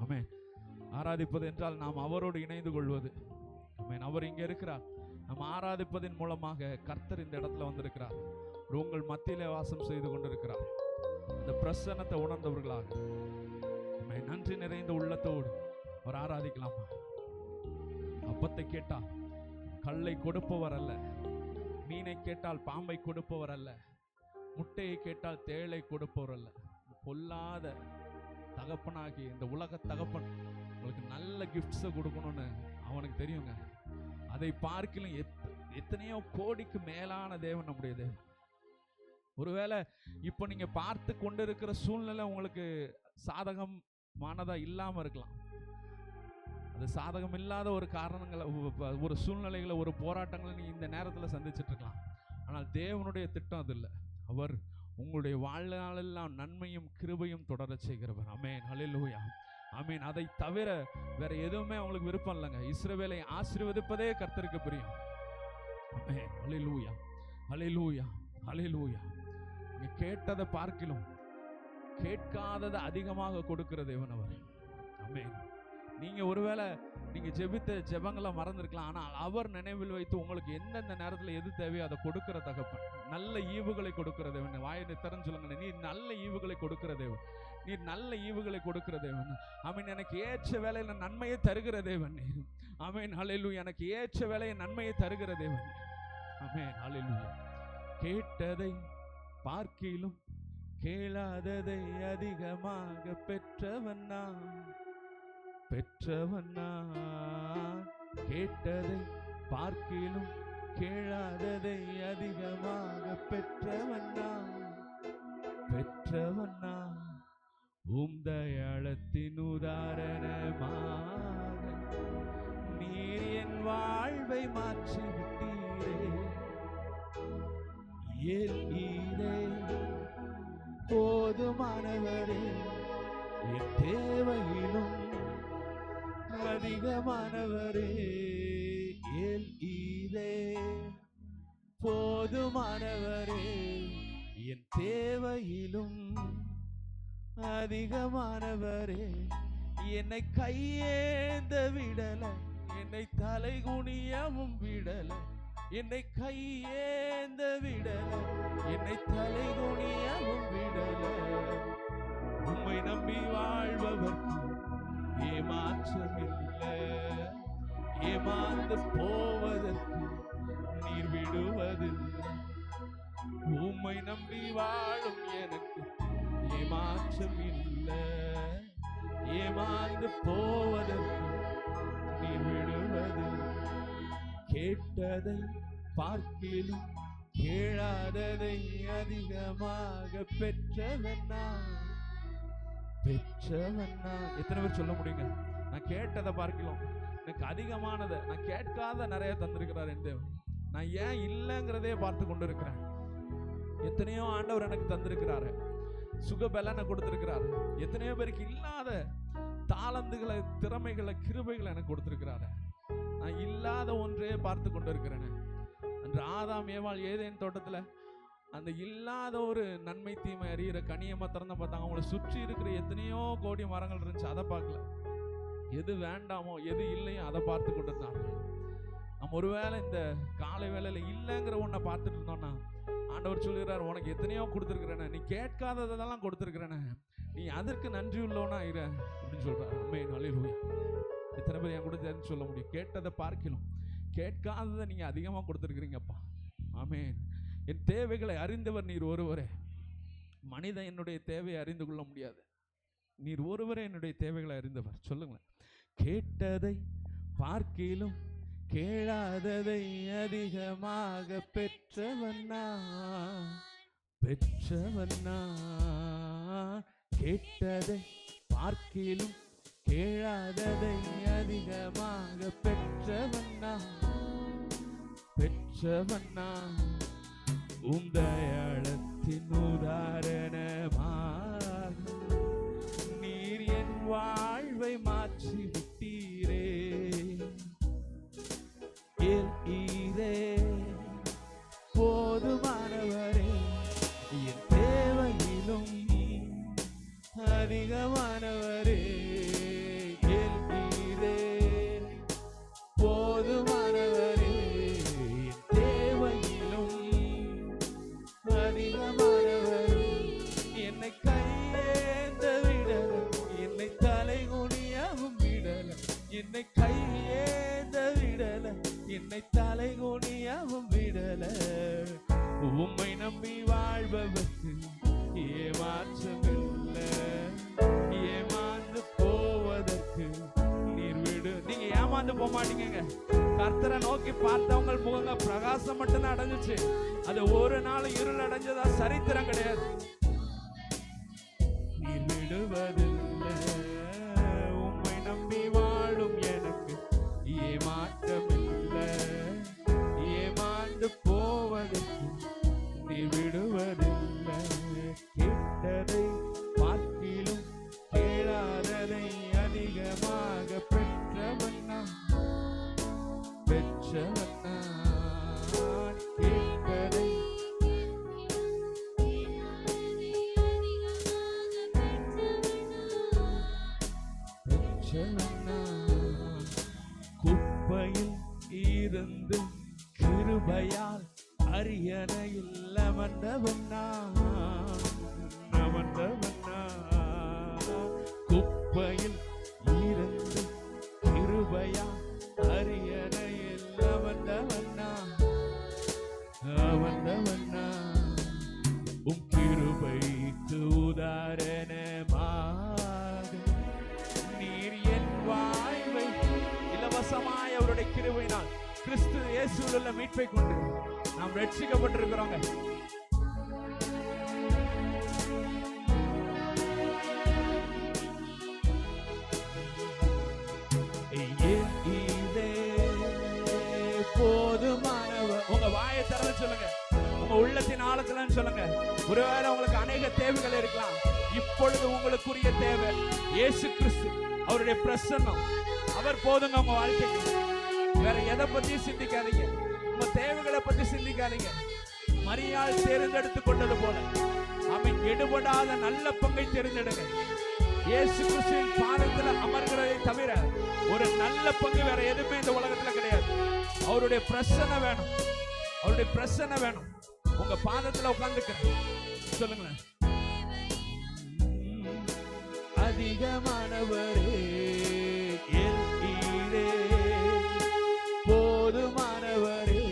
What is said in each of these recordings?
ஆமென். ஆராதிப்பது என்றால் நாம் அவரோடு இணைந்து கொள்வது. ஆமென். அவர் இங்கே இருக்கிறார். நாம் ஆராதிப்பதின் மூலமாக கர்த்தர் இந்த இடத்துல வந்திருக்கிறார். உங்கள் மத்தியிலே வாசம் செய்து கொண்டிருக்கிறார். இந்த பிரசன்னத்தை உணர்ந்தவர்களாக ஆமென், நன்றி நிறைந்த உள்ளத்தோடு அவர் ஆராதிக்கலாமா? அப்பத்தை கேட்டால் கல்லை கொடுப்பவர் அல்ல, மீனை கேட்டால் பாம்பை கொடுப்பவர் அல்ல, முட்டையை கேட்டால் தேளை கொடுப்பவர் அல்ல. பொல்லாத தகப்பனாகி இந்த உலக தகப்பன் உங்களுக்கு நல்ல கிஃப்ட்ஸை கொடுக்கணும்னு அவனுக்கு தெரியுங்க. அதை பார்க்கலும் எத்தனையோ கோடிக்கு மேலான தேவன் நம்முடைய தேவன். ஒருவேளை இப்போ நீங்க பார்த்து கொண்டு இருக்கிற சூழ்நிலை உங்களுக்கு சாதகமானதா இல்லாம இருக்கலாம். அது சாதகம் இல்லாத ஒரு காரணங்களை, ஒரு சூழ்நிலைகளை, ஒரு போராட்டங்களை நீங்க இந்த நேரத்தில் சந்திச்சுட்டு இருக்கலாம். ஆனால் தேவனுடைய திட்டம் அது இல்லை. அவர் உங்களுடைய வாழ்நாளெல்லாம் நன்மையும் கிருபையும் தொடர செய்கிறவர். ஆமென், ஹல்லேலூயா, ஆமென். அதை தவிர வேற எதுவுமே அவங்களுக்கு விருப்பம் இல்லைங்க. இஸ்ரவேலை ஆசீர்வதிப்பதே கர்த்தருக்கு பிரியம். ஆமென், ஹல்லேலூயா, ஹல்லேலூயா, ஹல்லேலூயா. நீங்க கேட்டதை பார்க்கிலும் கேட்காததை அதிகமாக கொடுக்கிற தேவன் அவர். ஆமென். நீங்க ஒருவேளை நீங்க ஜெபித்த ஜெபங்களை மறந்துருக்கலாம். ஆனால் அவர் நினைவில் வைத்து உங்களுக்கு எந்தெந்த நேரத்தில் எது தேவையோ அதை கொடுக்கிற தகப்பன். நல்ல ஈவுகளை கொடுக்கிற தேவன். வாயை திறந்து சொல்லுங்க, நீ நல்ல ஈவுகளை கொடுக்கிற தேவன், நீ நல்ல ஈவுகளை கொடுக்கிற தேவன். ஆமென். எனக்கு ஏற்ற வேலையில நன்மையை தருகிற தேவன். ஆமென், ஹல்லேலூயா. எனக்கு ஏற்ற வேலையை நன்மையை தருகிற தேவன். ஆமென், ஹல்லேலூயா. கேட்டதை பார்க்கிலும் கேளாததை அதிகமாக பெற்றவன் நான், பெற்றவன் நான். கேட்டதை பார்க்கிலும் கேளாததை அதிகமாக பெற்றவன் நான், பெற்றவன் நான். தயாளத்தின் உதாரணமாக நீர் என் வாழ்வை மாற்றி விட்டீரே. ஏல்ஈரே போதுமானவரே, என் தேவையிலும் அதிகமானவரே. ஏல்ஈரே போதுமானவரே, என் தேவையிலும் அதிகமானவரே. என்னை கையேந்த விடல, என்னை தலை குனியவும் விடல, என்னை கையேந்த விடல, என்னை தலை குனியவும் விடல. உம்மை நம்பி வாழ்பவர்க்கு ஏமாற்றமில்லை, ஏமாந்து போவதற்கு நீர் விடுவதில்லை. உம்மை நம்பி வாழும் எனக்கு ஏமாற்றம் இல்லை, ஏமாந்து போவதற்கு நீர் விடுவதில்லை. கேட்டதை பார்க்கிலும் கேளாததை அதிகமாக பெற்றவன் நான், பெற்றவன் நான். எத்தனை பேர் சொல்ல முடியுங்க? நான் கேட்டதை பார்க்கலாம், எனக்கு அதிகமானதை, நான் கேட்காத நிறைய தந்திருக்கிறார் என் தேவன். நான் ஏன் இல்லைங்கிறதே பார்த்து கொண்டு இருக்கிறேன். எத்தனையோ ஆண்டவர் எனக்கு தந்திருக்கிறாரு, சுகபலனை கொடுத்திருக்கிறாரு. எத்தனையோ பேருக்கு இல்லாத தாளந்துகளை, திறமைகளை, கிருபைகளை எனக்கு கொடுத்திருக்கிறாரு. நான் இல்லாத ஒன்றே பார்த்து கொண்டு இருக்கிறேன். அன்று ஆதாம் ஏவாள் ஏதேன் தோட்டத்துல அந்த இல்லாத ஒரு நன்மை தீமை அறிகிற கனியமா திறந்த பார்த்தாங்க. அவங்களை சுற்றி இருக்கிற எத்தனையோ கோடி மரங்கள் இருந்துச்சு, அதை பார்க்கல. எது வேண்டாமோ எது இல்லையோ அதை பார்த்து கொண்டு இருந்தாங்க. நம்ம ஒருவேளை இந்த காலை வேளையில இல்லைங்கிற ஒன்றை பார்த்துட்டு இருந்தோம்னா ஆண்டவர் சொல்லுகிறார், உனக்கு எத்தனையோ கொடுத்துருக்கிறேன்னு, நீ கேட்காததெல்லாம் கொடுத்துருக்கிறேன்னு, நீ அதற்கு நன்றி உள்ளவனா இரு அப்படின்னு சொல்றாரு. ஆமென், ஹல்லேலூயா. எத்தனை பேர் என் கூட தெரிஞ்சு சொல்ல முடியும்? கேட்டதை பார்க்கலாம், கேட்காததை நீங்க அதிகமா கொடுத்துருக்கிறீங்கப்பா. ஆமென். என் தேவைகளை அறிந்தவர் நீர் ஒருவரே. மனிதன் என்னுடைய தேவையை அறிந்து கொள்ள முடியாது, நீர் ஒருவரே என்னுடைய தேவைகளை அறிந்தவர். சொல்லுங்களேன். கேட்டதை பார்க்கிலும் கேளாததை அதிகமாக பெற்றவன் நான், பெற்றவன் நான். கேட்டதை பார்க்கிலும் கேளாததை அதிகமாக பெற்றவன் நான், பெற்றவன் நான். தயாளத்தின் உதாரணமாக நீர் என் வாழ்வை மாற்றி விட்டீரே. ஏல்ஈரே போதுமானவரே, என் தேவையிலும் அதிகமானவரே. ஏமாந்து போக மாட்டீங்க. கர்த்தரை நோக்கி பார்த்தவங்க முகங்க பிரகாசம் மட்டும்தான் அடைஞ்சிச்சு. அது ஒரு நாள் இருள் அடைஞ்சதா சரித்திரம் கிடையாது. நீ விடுவதில்லை, உம்மை நம்பி வாழும் எனக்கு ஏமாற்றமில்லை. ஏமாந்து போவதற்கு நீ விடுவதில்லை. கேட்டதை பார்க்கிலும் கேளாததை அதிகமாக பெற்றவண்ணா பெற்றவண்ணா. கேட்டதை பெற்றவண்ணா. குப்பையில் இருந்து கிருபையால் அரியணையில் அமர்ந்தவண்ணா அமர்ந்தவண்ணா. குப்பையில் இருந்து கிருபையால் அரியணையில் அமர்ந்தவண்ணா அமர்ந்தவண்ணா. உம் கிருபைக்கு உதாரணமாக நீர் என் வாழ்வை இலவசமாய் அவருடைய கிருபையினால் கிறிஸ்து இயேசுவில் உள்ள மீட்பை கொண்டு நாம் ரட்சிக்கப்பட்டிருக்கிறோங்க. போதுமானவர். உங்க வாயை திறந்து சொல்லுங்க, உங்க உள்ளத்தின் ஆழத்துல சொல்லுங்க. ஒருவேளை உங்களுக்கு அநேக தேவைகள் இருக்கலாம். இப்பொழுது உங்களுக்குரிய தேவை இயேசு கிறிஸ்து, அவருடைய பிரசன்னம். அவர் போதுங்க உங்க வாழ்க்கைக்கு. வேற எதை பத்தி சிந்திக்காதீங்க, உங்க தேவைகளை பத்தி சிந்திக்காதீங்க. மரியாள் தேர்ந்தெடுத்து கொண்டது போல அவன் எடுபடாத நல்ல பங்கை தேர்ந்தெடுங்க. இயேசு கிறிஸ்துவின் பாதத்தில் அமர்கிறதை தவிர ஒரு நல்ல பங்கு வேற எதுவுமே இந்த உலகத்துல கிடையாது. அவருடைய பிரசன்ன வேணும், அவருடைய பிரசன்ன வேணும். உங்க பாதத்துல உட்கார்ந்துக்கிறேன் சொல்லுங்களேன். அதிகமானவரே போதுமானவரே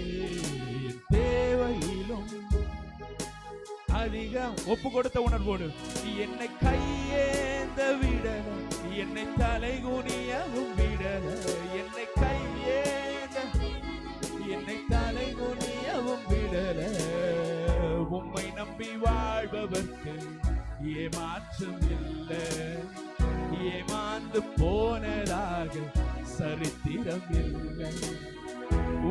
தேவையிலும் அதிகம் ஒப்பு கொடுத்த உணர்வோடு என்னை கையேந்த விடல, என்னை தலைகுனியவும் விடல, என்னை கையேந்த என்னை தலைகுனியவும் விடல. உம்மை நம்பி வாழ்பவர்க்கு ஏமாற்றம் இல்லை. ஏமாந்து போனதாக சரித்திரம் இல்லை.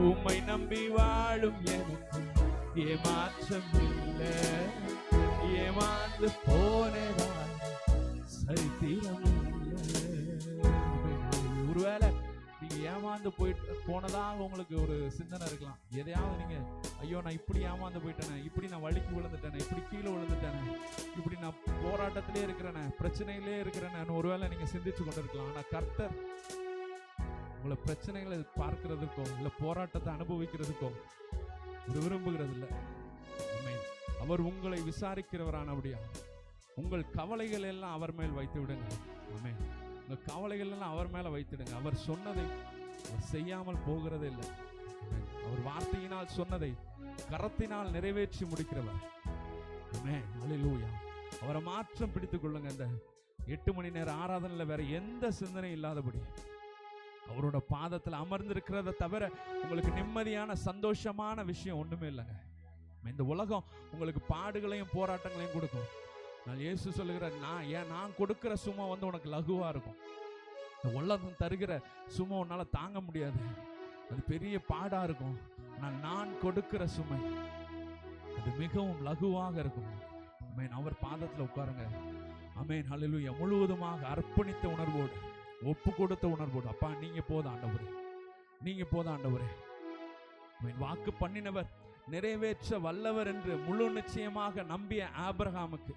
உம்மை நம்பி வாழும் எனக்கு ஏமாற்றம் இல்லை. ஏமாந்து போனதாக சரித்திரம் இல்லை. ஒருவேளை நீங்க ஏமாந்து போனதாக உங்களுக்கு ஒரு சிந்தனை இருக்கலாம். எதையாவது நீங்க ஐயோ நான் இப்படி ஏமாந்து போயிட்டேனே, இப்படி நான் வலிக்கு விழுந்துட்டேனே, இப்படி கீழே விழுந்துட்டேனே, இப்படி நான் போராட்டத்திலே இருக்கிறேனே, பிரச்சனையிலே இருக்கிறேன்னு ஒருவேளை நீங்க சிந்திச்சு கொண்டிருக்கலாம். ஆனா கர்த்தர் உங்களை பிரச்சனைகளை பார்க்கிறதுக்கோ இல்ல போராட்டத்தை அனுபவிக்கிறதுக்கோ விரும்புகிறது இல்லை. அவர் உங்களை விசாரிக்கிறவரானபடியா உங்கள் கவலைகள் எல்லாம் அவர் மேல் வைத்து விடுங்க. ஆமென். உங்கள் கவலைகள் எல்லாம் அவர் மேல வைத்திடுங்க. அவர் சொன்னதை அவர் செய்யாமல் போகிறதே இல்லை. அவர் வார்த்தையினால் சொன்னதை கரத்தினால் நிறைவேற்றி முடிக்கிறவர். ஆமென். ஹல்லேலூயா. அவரை மாற்றம் பிடித்துக் கொள்ளுங்க. இந்த 8 மணி நேர ஆராதனையில வேற எந்த சிந்தனையும் இல்லாதபடி அவரோட பாதத்தில் அமர்ந்திருக்கிறத தவிர உங்களுக்கு நிம்மதியான சந்தோஷமான விஷயம் ஒண்ணுமே இல்லைங்க. இந்த உலகம் உங்களுக்கு பாடுகளையும் போராட்டங்களையும் கொடுக்கும். நான் இயேசு சொல்லுகிற நான் கொடுக்கிற சுமை உனக்கு லகுவா இருக்கும். இந்த உலகம் தருகிற சுமை உன்னால தாங்க முடியாது, அது பெரிய பாடா இருக்கும். ஆனால் நான் கொடுக்கிற சுமை அது மிகவும் லகுவாக இருக்கும். ஆமென். அவர் பாதத்தில் உட்காருங்க. ஆமென். ஹல்லேலூயா. முழுவதுமாக அர்ப்பணித்த உணர்வோடு, ஒப்பு கொடுத்த உணர்வோடு, அப்பா நீங்க போதும் ஆண்டவரே, நீங்க போதும் ஆண்டவரே. வாக்கு பண்ணினவர் நிறைவேற்ற வல்லவர் என்று முழு நிச்சயமாக நம்பிய ஆபிரகாமுக்கு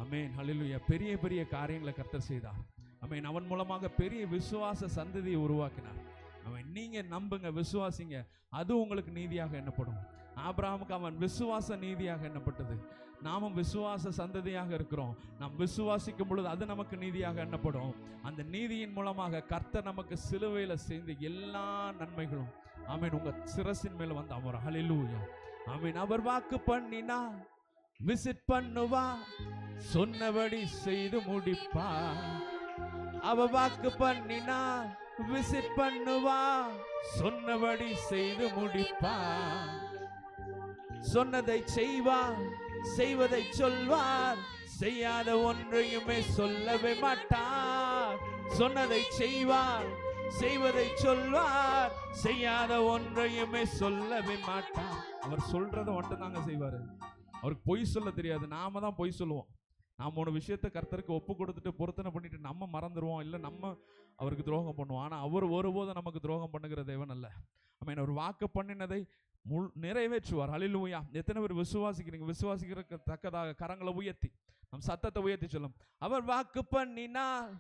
ஆமென் ஹல்லேலூயா பெரிய பெரிய காரியங்களை கர்த்தர் செய்தார். ஆமென். அவன் மூலமாக பெரிய விசுவாச சந்ததியை உருவாக்கினார். அவன் நீங்க நம்புங்க, விசுவாசிங்க, அது உங்களுக்கு நீதியாக எண்ணப்படும். ஆபிரகாமுக்கு அவன் விசுவாச நீதியாக எண்ணப்பட்டது. நாமும் விசுவாச சந்ததியாக இருக்கிறோம். நாம் விசுவாசிக்கும் பொழுது அது நமக்கு நீதியாக எண்ணப்படும். அந்த நீதியின் மூலமாக கர்த்தர் நமக்கு சிலுவையில் செய்த எல்லா நன்மைகளும் ஆமென் உங்க சிரசின் மேல வந்து அமரும். ஹல்லேலூயா. ஆமென். அவர் வாக்கு பண்ணினா விசிட் பண்ணுவா, சொன்னபடி செய்து முடிப்பா. அவ வாக்கு பண்ணினா விசிட் பண்ணுவார், சொன்னபடி செய்து முடிப்பார். சொன்னதை செய்வார், செய்வதை சொல்வார், செய்யாத ஒன்றையுமே சொல்லவே மாட்டார். சொன்னதை செய்வார், செய்வதை சொல்வார், செய்யாத ஒன்றையுமே சொல்லவே மாட்டார். அவர் சொல்றதை மட்டும் தாங்க செய்வாரு. அவருக்கு பொய் சொல்ல தெரியாது. நாம தான் பொய் சொல்லுவோம். நாம ஒரு விஷயத்தை கர்த்தருக்கு ஒப்பு கொடுத்துட்டு பொருத்தனை பண்ணிட்டு நம்ம மறந்துடுவோம், இல்லை நம்ம அவருக்கு துரோகம் பண்ணுவோம். ஆனால் அவர் ஒருபோதும் நமக்கு துரோகம் பண்ணுகிற தேவன் அல்ல. ஆமென். ஒரு வாக்கு பண்ணினதை நிறைவேற்றுவார். ஹல்லேலூயா. எத்தனை பேர் விசுவாசிக்கிறீங்க? விசுவாசிக்கிறதுக்கு தக்கதாக கரங்களை உயர்த்தி நம் சத்தத்தை உயர்த்தி சொல்லும். அவர் வாக்கு பண்ணினார்,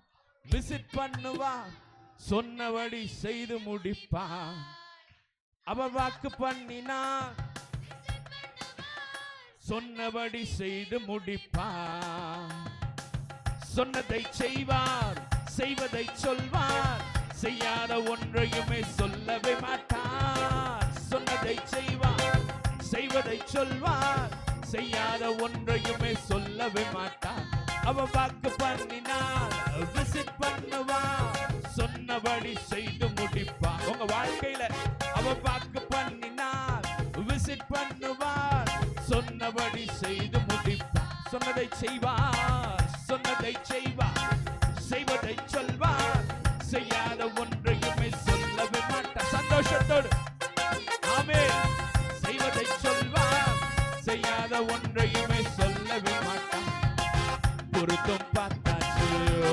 விசிட் பண்ணுவார், சொன்னபடி செய்து முடிப்பார். அவர் வாக்கு பண்ணினார், சொன்னபடி செய்து முடிப்பார். சொன்னதை செய்வார், செய்வதை சொல்வார், செய்யாத ஒன்றையுமே சொல்லவே மாட்டார். சொன்னதை செய்வார், செய்வதை சொல்வார், செய்யாத ஒன்றையுமே சொல்லவே மாட்டார். அவ வாக்கு பண்ணினார், விசிட் பண்ணுவார், சொன்னபடி செய்து முடிப்பார். உங்க வாழ்க்கையில அவ வாக்கு பண்ணினார், விசிட் பண்ணுவார், சொன்னபடி செய்து முடிப்பார். சொன்னதை செய்வார், சொன்னதை செய்வார், செய்வதை சொல்வார், செய்யாத ஒன்றையுமே சொல்லவே மாட்டார். சந்தோஷத்தோடு ஆமென். செய்வதை சொல்வார், செய்யாத ஒன்றையுமே சொல்லவே மாட்டார். பொருத்தம் பார்த்தாச்சு,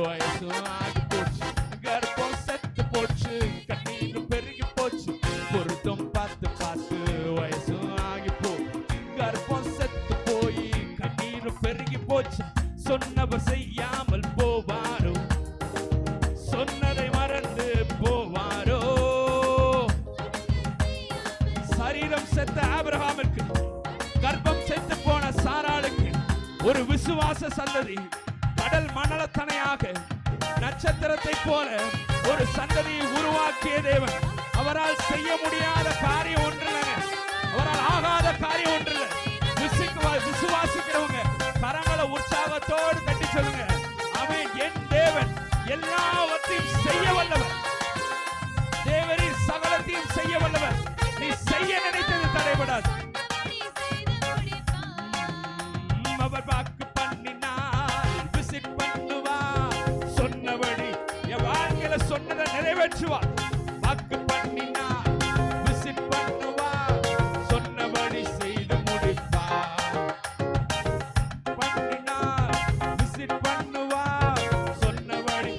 வயசு ஆகி போச்சு, கர்ப்பம் செத்து போச்சு, கண்ணீர் பெருகி போச்சு. பொருத்தம் பார்த்து பார்த்து வயசு ஆகி போச்சு, கர்ப்பம் செத்து போய் கண்ணீர் பெருகி போச்சு. சொன்னவர் செய்யாமல் போவாரோ, சொன்னதை மறந்து போவாரோ? சரீரம் செத்த ஆபிரகாமுக்கு, கர்ப்பம் செத்து போன சாராளுக்கு ஒரு விசுவாச சந்ததி, கடல் மணலத்தனையாக நட்சத்திரத்தை போல ஒரு சந்ததியை உருவாக்கிய தேவன். அவரால் செய்ய முடியாத காரியம் ஒன்றில்லை, அவரால் ஆகாத காரியம் ஒன்றில்லை. விசுவாசிக்கிறவங்க கரங்களை உற்சாகத்தோடு தட்டி சொல்லுங்க, அவன் என் தேவன் எல்லாவற்றையும் செய்ய வல்லவர். தேவரின் சகலத்தையும் செய்ய வல்லவர். நீ செய்ய நினைத்தது தடைபடாது. அவர் வாக்கு பண்ணினார், விசிட் பண்ணுவார், சொன்னபடி என் வாழ்க்கையில சொன்னதை நிறைவேற்றுவார். வாக்கு பண்ணினார், விசிட் பண்ணுவார், சொன்னபடி செய்து முடிப்பார். பண்ணினார், விசிட் பண்ணுவார், சொன்னபடி.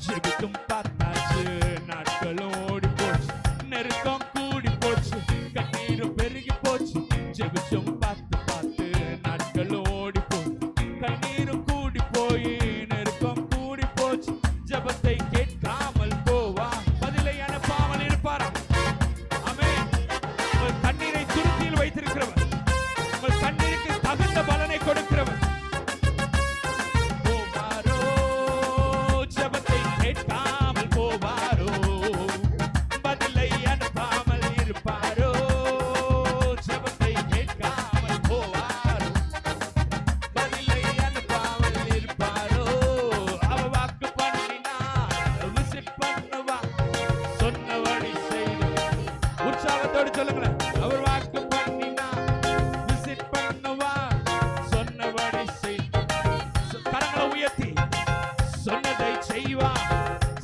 ஜெபித்தும் பார்த்தாச்சு, நாட்களும் ஓடி போச்சு, நெருக்கம் கூடி போச்சு, கண்ணீரும் பெருகி போச்சு. ஜெபிச்சும் பார்த்து பார்த்து நாட்களும் ஓடி போச்சு, கண்ணீரும் கூடி போய் நெருக்கம் கூடி போச்சு. ஜெபத்தை கேட்காமல் போவா, பதிலை அனுப்பாமல் இருப்பாரா? ஆமென். உங்கள் கண்ணீரை துருத்தியில் வைத்திருக்கிறவர், உங்கள் கண்ணீருக்கு தகுந்த பலனை கொடுக்கிறவர். போவாரோ, ஜெபத்தை கேட்காமல் போவாரோ, பதிலை அனுப்பாமல் இருப்பாரோ? ஜெபத்தை கேட்காமல் போவாரோ, பதிலை அனுப்பாமல் இருப்பாரோ? அவ வாக்கு பண்ணினார், விசிட் பண்ணுவார், சொன்னபடி செய்து. உற்சாகத்தோடு சொல்லுங்களேன், அவர் வாக்கு பண்ணினார், விசிட் பண்ணுவார், சொன்னபடி செய்து. கரங்களை உயர்த்தி சொன்னதை செய்வார்,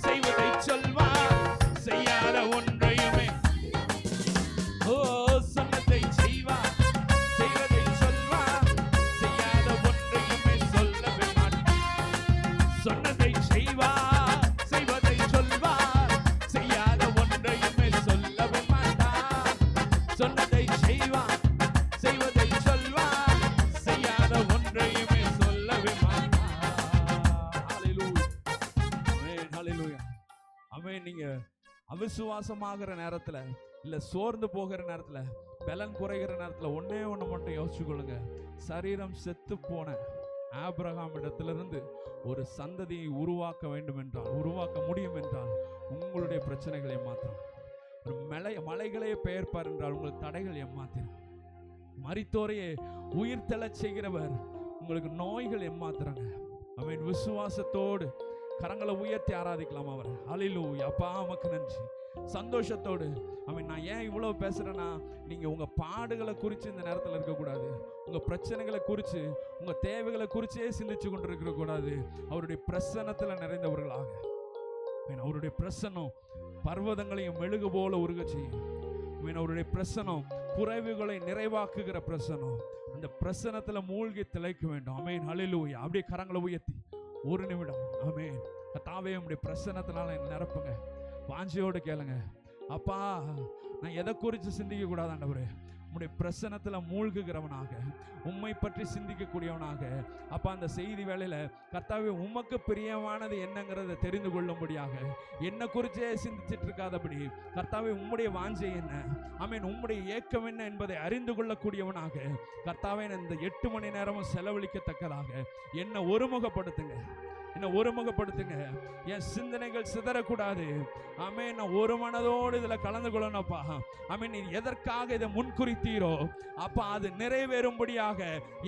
செய்வதை சொல்வார், செய்யாத ஒன்றையுமே. ஓ, சொன்னதை செய்வார், செய்வதை சொல்வார், செய்யாத ஒன்றையுமே சொல்லவே மாட்டார். சொன்னதை செய்வார், செய்வதை சொல்வார், செய்யாத ஒன்றையுமே சொல்லவே மாட்டார். சொன்னதை செய்வார், செய்வதை சொல்வார், செய்யாத ஒன்றையுமே சொல்லவே மாட்டார். ஹல்லேலூயா. ஆமென். ஹல்லேலூயா. ஆமென். நீங்க அவிசுவாசமாகிற நேரத்துல, இல்ல சோர்ந்து போகிற நேரத்துல, பலன் குறைகிற நேரத்துல ஒன்னே ஒண்ணு மட்டும் யோசிச்சு கொள்ளுங்க. சரீரம் செத்து போன ஆபிரகாம் இடத்திலிருந்து ஒரு சந்ததியை உருவாக்க வேண்டும் என்றால், உருவாக்க முடியும் என்றால், உங்களுடைய பிரச்சனைகளை மாத்திரம். ஒரு மலைகளையே பெயர்ப்பார் என்றால் உங்கள் தடைகள் ஏமாத்திரும். மரித்தோரையே உயிர் தெழச் செய்கிறவர் உங்களுக்கு நோய்கள் ஏமாத்துறாங்க. அவன் விசுவாசத்தோடு கரங்களை உயர்த்தி ஆராதிக்கலாம் அவரை. ஹல்லேலூயா. அப்பா உமக்கு நன்றி. சந்தோஷத்தோடு நான் ஏன் இவ்வளவு பேசுறேன்னா, நீங்க உங்க பாடுகளை குறித்து இந்த நேரத்தில் இருக்கக்கூடாது, உங்க பிரச்சனைகளை குறித்து உங்க தேவைகளை குறிச்சே சிந்திச்சு கொண்டு இருக்க கூடாது. அவருடைய பிரசன்னத்தில் நிறைந்தவர்களாக, அவருடைய பிரசன்னம் பர்வதங்களையும் மெழுகு போல உருக செய்யும். அவருடைய பிரசனம் குறைவுகளை நிறைவாக்குகிற பிரசனம். அந்த பிரசனத்துல மூழ்கி திளைக்க வேண்டும். ஆமென். ஹல்லேலூயா. அப்படியே கரங்களை உயர்த்தி ஒரு நிமிடம் ஆமென். கர்த்தாவே உம்முடைய பிரசனத்தினால என்னை நிரப்புங்க. வாஞ்சியோடு கேளுங்க. அப்பா, நான் எதை குறித்து சிந்திக்க கூடாது ஆண்டவரே, உம்முடைய பிரசனத்துல மூழ்குகிறவனாக, உம்மை பற்றி சிந்திக்கக்கூடியவனாக. அப்பா, அந்த செய்தி வேளையில கர்த்தாவே உமக்கு பிரியமானது என்னங்கிறத தெரிந்து கொள்ளும்படியாக, என்னை குறிச்சே சிந்திச்சிட்டு இருக்காதபடி கர்த்தாவே உம்முடைய வாஞ்சை என்ன, ஆமென், உம்முடைய ஏக்கம் என்ன என்பதை அறிந்து கொள்ளக்கூடியவனாக கர்த்தாவே இந்த 8 மணி நேரமும் செலவழிக்கத்தக்கதாக என்னை ஒருமுகப்படுத்துங்க. என் சிந்தனைகள் சிதறக்கூடாது. ஆமென். நான் ஒரு மனதோடு இதுல கலந்து கொள்ளணும்ப்பா. ஆமென். நீ எதற்காக இதை முன்குறித்தீரோ அப்பா, அது நிறைவேறும்படியாக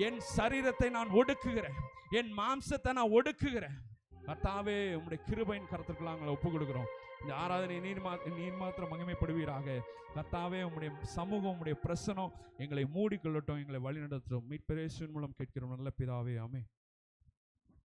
என் சரீரத்தை நான் ஒடுக்குகிறேன், என் மாம்சத்தை நான் ஒடுக்குகிறேன். கர்த்தாவே உம்முடைய கிருபையின் கரத்திற்குள்ள நாங்கள் ஒப்பு கொடுக்கிறோம். இந்த ஆராதனை நீர் மாத்திரம் மகிமைப்படுவீராக. கர்த்தாவே உம்முடைய சமூகம், உம்முடைய பிரசனம் எங்களை மூடிக்கொள்ளட்டும், எங்களை வழி நடத்தும். மீட்பர் இயேசுவின் மூலம் கேட்கிறோம் நல்ல பிதாவே. ஆமென்.